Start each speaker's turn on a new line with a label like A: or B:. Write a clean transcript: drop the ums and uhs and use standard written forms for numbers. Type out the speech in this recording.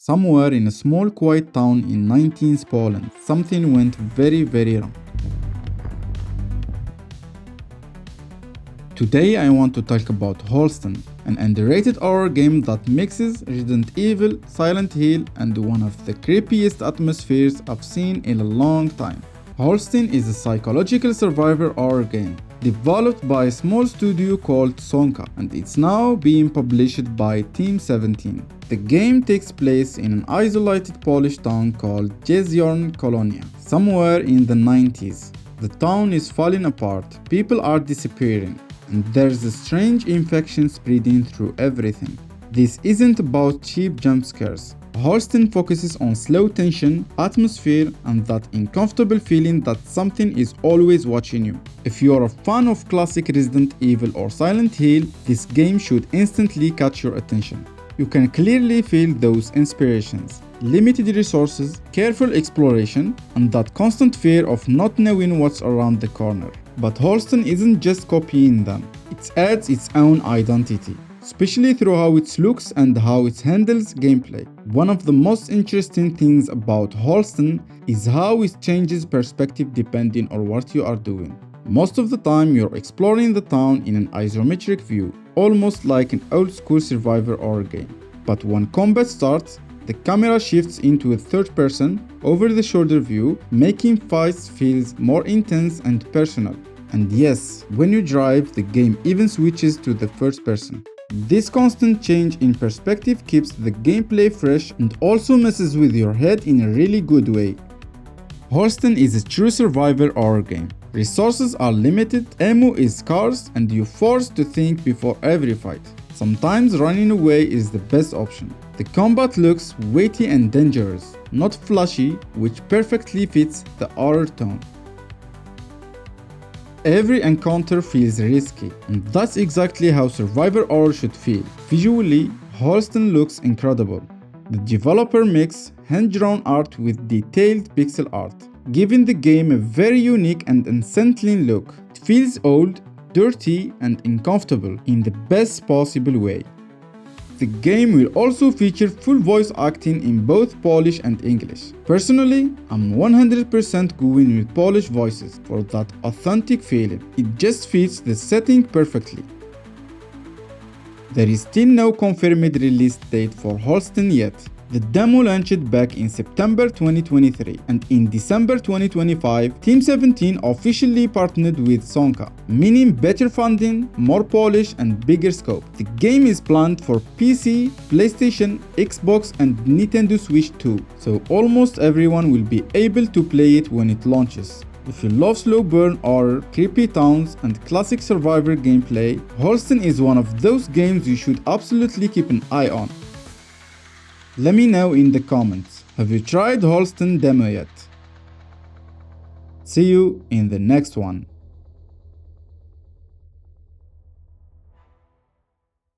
A: Somewhere in a small quiet town in 19th Poland, something went very wrong. Today I want to talk about Holstin, an underrated horror game that mixes Resident Evil, Silent Hill, and one of the creepiest atmospheres I've seen in a long time. Holstin is a psychological survivor horror game developed by a small studio called Sonka, and it's now being published by Team 17. The game takes place in an isolated Polish town called Jeziorn Kolonia, somewhere in the 90s. The town is falling apart, people are disappearing, and there's a strange infection spreading through everything. This isn't about cheap jump scares. Holstin focuses on slow tension, atmosphere, and that uncomfortable feeling that something is always watching you. If you're a fan of classic Resident Evil or Silent Hill, this game should instantly catch your attention. You can clearly feel those inspirations. Limited resources, careful exploration, and that constant fear of not knowing what's around the corner. But Holstin isn't just copying them, it adds its own identity, especially through how it looks and how it handles gameplay. One of the most interesting things about Holstin is how it changes perspective depending on what you are doing. Most of the time you're exploring the town in an isometric view, almost like an old-school survivor horror game. But when combat starts, the camera shifts into a third-person, over-the-shoulder view, making fights feel more intense and personal. And yes, when you drive, the game even switches to the first person. This constant change in perspective keeps the gameplay fresh and also messes with your head in a really good way. Holstin is a true survivor horror game. Resources are limited, ammo is scarce, and you're forced to think before every fight. Sometimes running away is the best option. The combat looks weighty and dangerous, not flashy, which perfectly fits the horror tone. Every encounter feels risky, and that's exactly how survivor horror should feel. Visually, Holstin looks incredible. The developer mixed hand-drawn art with detailed pixel art, giving the game a very unique and unsettling look. It feels old, dirty, and uncomfortable in the best possible way. The game will also feature full voice acting in both Polish and English. Personally, I'm 100% going with Polish voices for that authentic feeling. It just fits the setting perfectly. There is still no confirmed release date for Holstin yet. The demo launched back in September 2023, and in December 2025, Team 17 officially partnered with Sonka, meaning better funding, more polish, and bigger scope. The game is planned for PC, PlayStation, Xbox, and Nintendo Switch 2, so almost everyone will be able to play it when it launches. If you love slow burn horror, creepy towns, and classic survivor gameplay, Holstin is one of those games you should absolutely keep an eye on. Let me know in the comments, have you tried Holstin demo yet? See you in the next one.